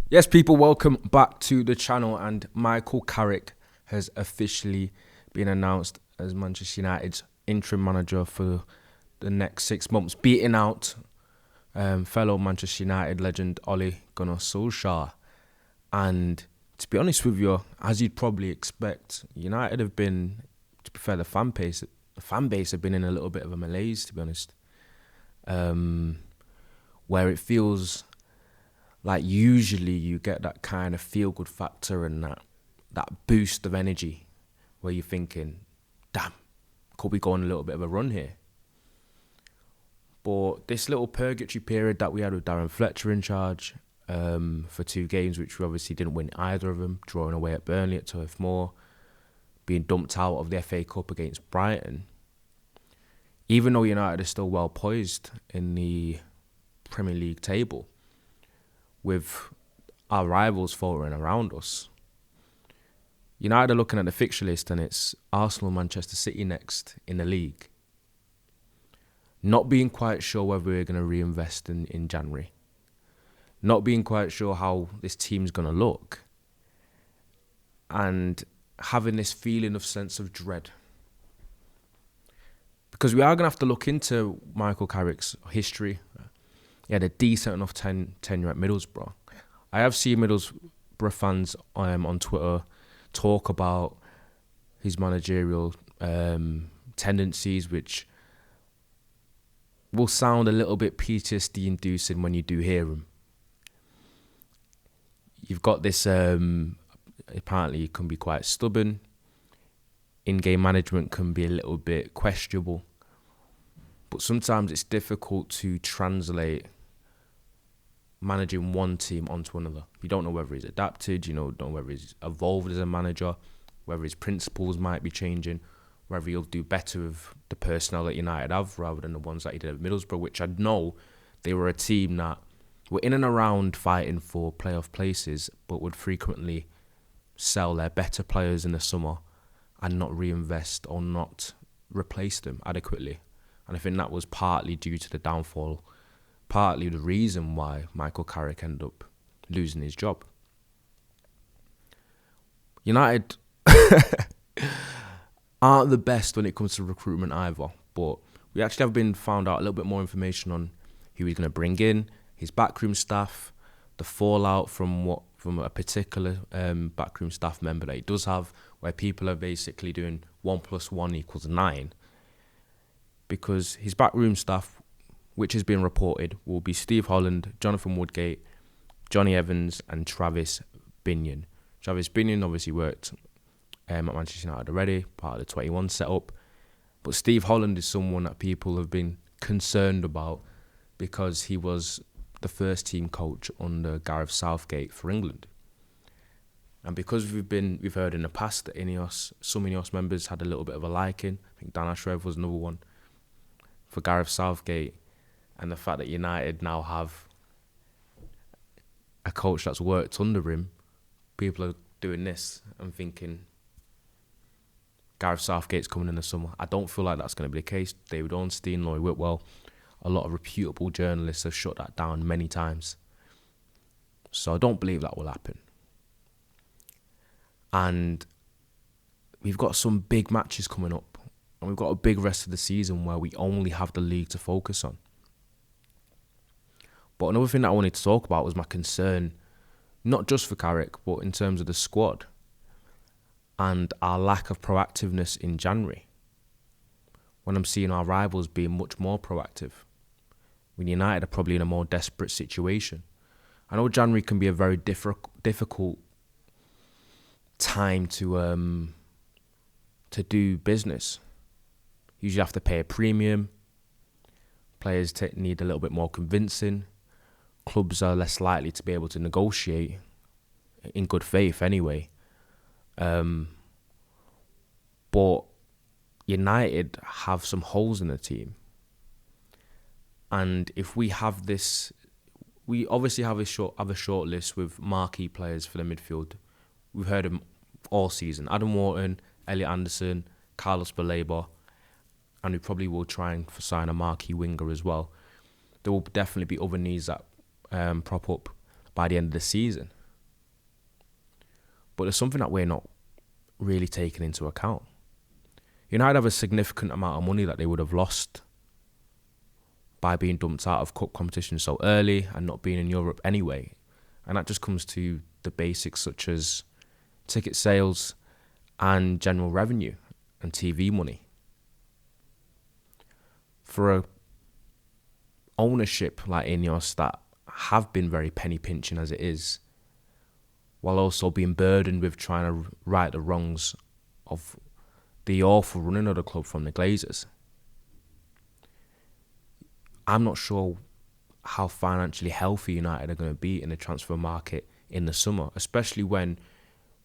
Yes, people, welcome back to the channel. And Michael Carrick has officially been announced as Manchester United's interim manager for the next 6 months, beating out fellow Manchester United legend Ole Gunnar Solskjaer. And to be honest with you, as you'd probably expect, United have been, to be fair, the fan base have been in a little bit of a malaise, to be honest, where it feels like usually you get that kind of feel-good factor and that boost of energy where you're thinking, damn, could we go on a little bit of a run here? But this little purgatory period that we had with Darren Fletcher in charge for 2 games, which we obviously didn't win either of them, drawing away at Burnley at Turf Moor, being dumped out of the FA Cup against Brighton, even though United are still well poised in the Premier League table, with our rivals falling around us. United are looking at the fixture list and it's Arsenal and Manchester City next in the league. Not being quite sure whether we're going to reinvest in January. Not being quite sure how this team's going to look. And having this feeling of sense of dread. Because we are going to have to look into Michael Carrick's history. He had a decent enough tenure at Middlesbrough. I have seen Middlesbrough fans on Twitter talk about his managerial tendencies, which will sound a little bit PTSD-inducing when you do hear him. You've got this, apparently he can be quite stubborn. In-game management can be a little bit questionable. But sometimes it's difficult to translate managing one team onto another. You don't know whether he's adapted, you don't know whether he's evolved as a manager, whether his principles might be changing, whether he'll do better with the personnel that United have rather than the ones that he did at Middlesbrough, which I know they were a team that were in and around fighting for playoff places, but would frequently sell their better players in the summer and not reinvest or not replace them adequately. And I think that was partly due to the downfall, partly the reason why Michael Carrick ended up losing his job. United aren't the best when it comes to recruitment either, but we actually have been found out a little bit more information on who he's going to bring in, his backroom staff, the fallout from a particular backroom staff member that he does have, where people are basically doing 1 + 1 = 9. Because his backroom staff, which has been reported, will be Steve Holland, Jonathan Woodgate, Johnny Evans and Travis Binion. Travis Binion obviously worked at Manchester United already, part of the 21 setup. But Steve Holland is someone that people have been concerned about because he was the first team coach under Gareth Southgate for England. And because we've heard in the past that some INEOS members had a little bit of a liking, I think Dan Ashrev was another one, for Gareth Southgate, and the fact that United now have a coach that's worked under him, people are doing this and thinking Gareth Southgate's coming in the summer. I don't feel like that's going to be the case. David Ornstein, Laurie Whitwell, a lot of reputable journalists have shut that down many times. So I don't believe that will happen. And we've got some big matches coming up. And we've got a big rest of the season where we only have the league to focus on. But another thing that I wanted to talk about was my concern, not just for Carrick, but in terms of the squad and our lack of proactiveness in January. When I'm seeing our rivals being much more proactive. When United are probably in a more desperate situation. I know January can be a very difficult time to do business. You usually have to pay a premium. Players need a little bit more convincing. Clubs are less likely to be able to negotiate in good faith anyway. But United have some holes in the team. And if we have this, we obviously have a short list with marquee players for the midfield. We've heard them all season. Adam Wharton, Elliot Anderson, Carlos Baleba, and we probably will try and sign a marquee winger as well. There will definitely be other needs that prop up by the end of the season. But there's something that we're not really taking into account. United have a significant amount of money that they would have lost by being dumped out of cup competition so early and not being in Europe anyway. And that just comes to the basics such as ticket sales and general revenue and TV money. For a ownership like INEOS that have been very penny pinching as it is, while also being burdened with trying to right the wrongs of the awful running of the club from the Glazers, I'm not sure how financially healthy United are going to be in the transfer market in the summer, especially when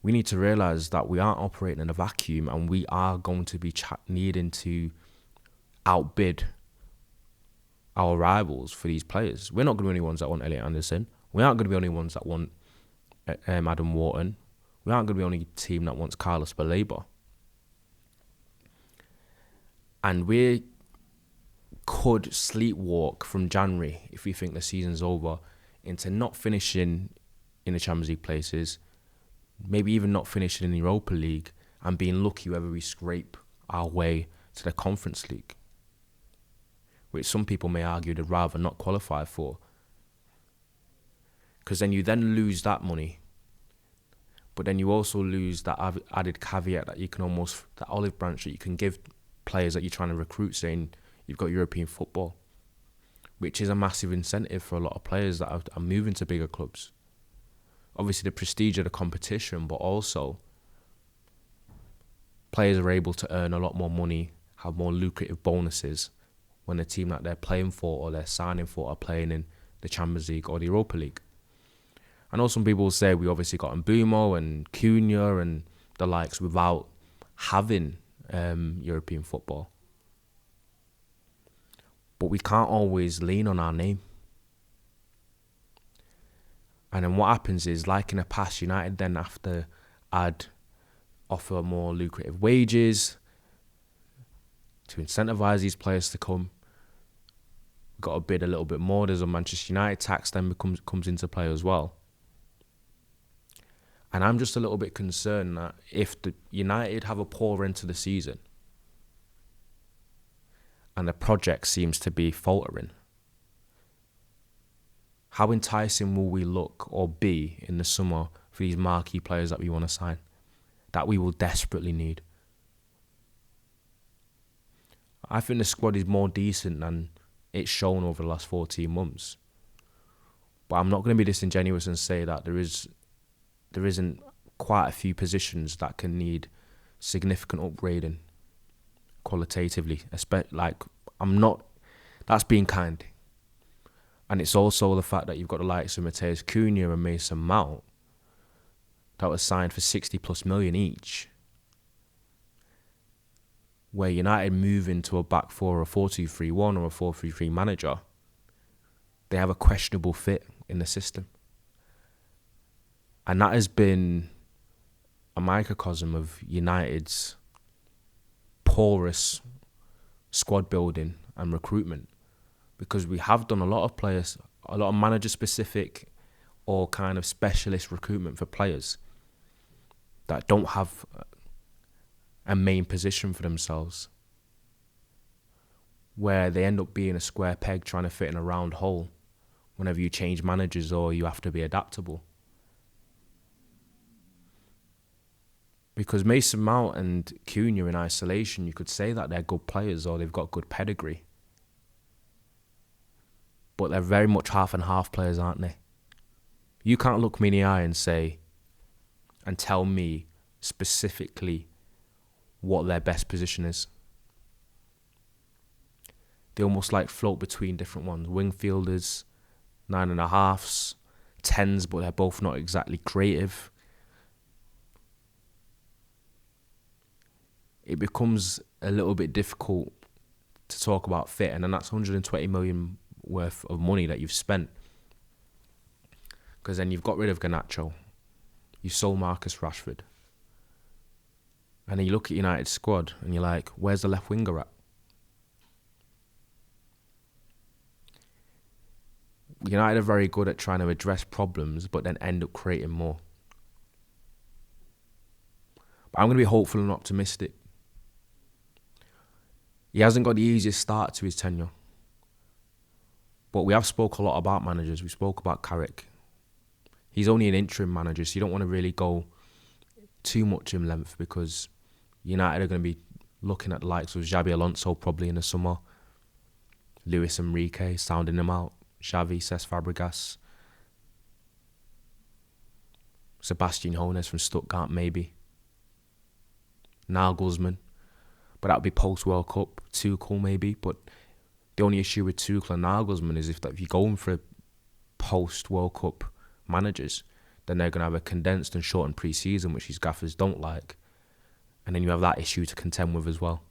we need to realise that we aren't operating in a vacuum and we are going to be needing to outbid our rivals for these players. We're not going to be the only ones that want Elliot Anderson. We aren't going to be the only ones that want Adam Wharton. We aren't going to be the only team that wants Carlos Baleba. And we could sleepwalk from January, if we think the season's over, into not finishing in the Champions League places, maybe even not finishing in the Europa League, and being lucky whether we scrape our way to the Conference League, which some people may argue they'd rather not qualify for. Because then you then lose that money, but then you also lose that added caveat that you can almost, that olive branch that you can give players that you're trying to recruit, saying you've got European football, which is a massive incentive for a lot of players that are moving to bigger clubs. Obviously the prestige of the competition, but also players are able to earn a lot more money, have more lucrative bonuses when the team that they're playing for or they're signing for are playing in the Champions League or the Europa League. I know some people will say we obviously got Mbumo and Cunha and the likes without having European football. But we can't always lean on our name. And then what happens is, like in the past, United then have to offer more lucrative wages to incentivise these players to come. We've got to bid a little bit more. There's a Manchester United tax then comes into play as well. And I'm just a little bit concerned that if the United have a poor end to the season and the project seems to be faltering, how enticing will we look or be in the summer for these marquee players that we want to sign, that we will desperately need? I think the squad is more decent than it's shown over the last 14 months. But I'm not going to be disingenuous and say that there isn't quite a few positions that can need significant upgrading qualitatively. That's being kind. And it's also the fact that you've got the likes of Matheus Cunha and Mason Mount that was signed for 60 plus million each, where United move into a back four, a 4-2-3-1 or a 4-3-3 manager, they have a questionable fit in the system. And that has been a microcosm of United's porous squad building and recruitment, because we have done a lot of manager-specific or kind of specialist recruitment for players that don't have a main position for themselves, where they end up being a square peg trying to fit in a round hole whenever you change managers or you have to be adaptable. Because Mason Mount and Cunha in isolation, you could say that they're good players or they've got good pedigree. But they're very much half and half players, aren't they? You can't look me in the eye and tell me specifically what their best position is. They almost like float between different ones. Wingfielders, 9.5s, 10s, but they're both not exactly creative. It becomes a little bit difficult to talk about fit, and then that's 120 million worth of money that you've spent. Because then you've got rid of Garnacho, you sold Marcus Rashford, and then you look at United's squad and you're like, where's the left winger at? United are very good at trying to address problems but then end up creating more. But I'm going to be hopeful and optimistic. He hasn't got the easiest start to his tenure. But we have spoke a lot about managers. We spoke about Carrick. He's only an interim manager, so you don't want to really go too much in length, because United are going to be looking at the likes of Xabi Alonso probably in the summer. Luis Enrique, sounding him out. Xavi, Cesc Fabregas. Sebastian Hoeneß from Stuttgart, maybe. Nagelsmann. But that would be post-World Cup. Tuchel, maybe. But the only issue with Tuchel and Nagelsmann is if you're going for post-World Cup managers, then they're going to have a condensed and shortened pre-season, which these gaffers don't like. And then you have that issue to contend with as well.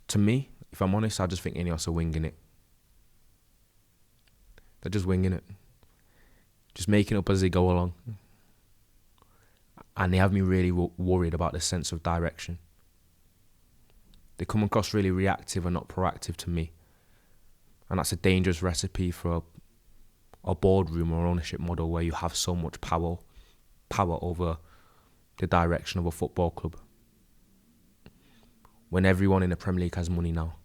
To me, if I'm honest, I just think INEOS are winging it. They're just winging it. Just making up as they go along. And they have me really worried about the sense of direction. They come across really reactive and not proactive to me. And that's a dangerous recipe for a boardroom or ownership model where you have so much power over the direction of a football club. When everyone in the Premier League has money now.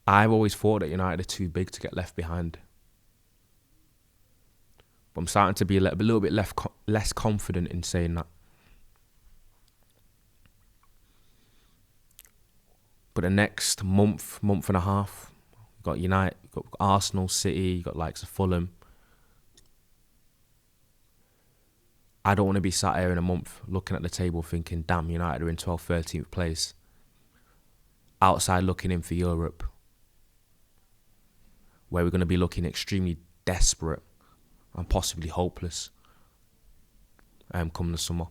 I've always thought that United are too big to get left behind. But I'm starting to be a little bit less confident in saying that. But the next month and a half, you've got United, you've got Arsenal, City, you've got likes of Fulham. I don't want to be sat here in a month looking at the table thinking, damn, United are in 12th, 13th place. Outside looking in for Europe, where we're going to be looking extremely desperate and possibly hopeless come the summer.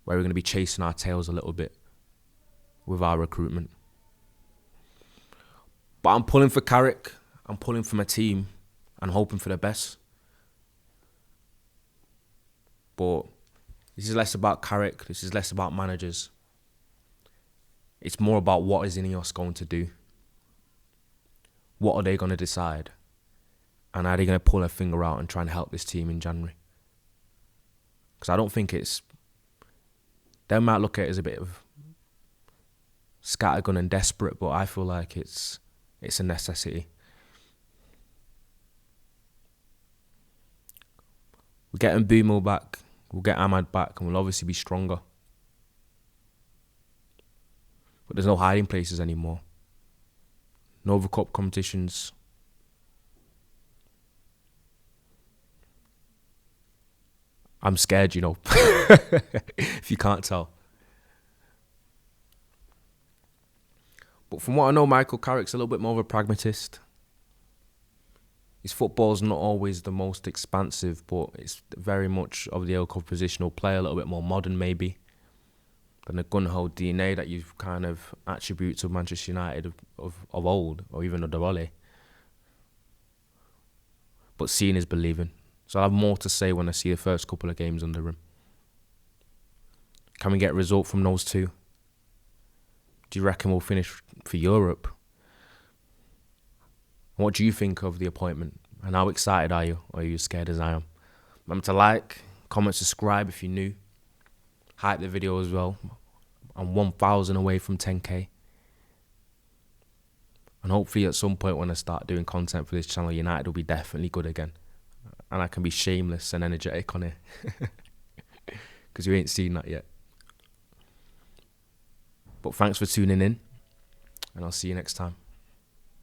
Where we're going to be chasing our tails a little bit with our recruitment. But I'm pulling for Carrick. I'm pulling for my team and hoping for the best. But this is less about Carrick. This is less about managers. It's more about what is INEOS going to do. What are they going to decide? And are they going to pull their finger out and try and help this team in January? Because I don't think it's... They might look at it as a bit of scattergun and desperate, but I feel like it's a necessity. We're getting Bumo back, we'll get Ahmad back, and we'll obviously be stronger. But there's no hiding places anymore. No other cup competitions. I'm scared, you know, if you can't tell. But from what I know, Michael Carrick's a little bit more of a pragmatist. His football's not always the most expansive, but it's very much of the ilk of positional play, a little bit more modern maybe than the gun-ho DNA that you kind of attribute to Manchester United of old, or even of Derail. But seeing is believing. So I'll have more to say when I see the first couple of games under him. Can we get a result from those two? Do you reckon we'll finish for Europe? What do you think of the appointment? And how excited are you? Or are you as scared as I am? Remember to like, comment, subscribe if you're new. Hype the video as well. I'm 1,000 away from 10k. And hopefully at some point when I start doing content for this channel, United will be definitely good again. And I can be shameless and energetic on it. Because you ain't seen that yet. But thanks for tuning in. And I'll see you next time.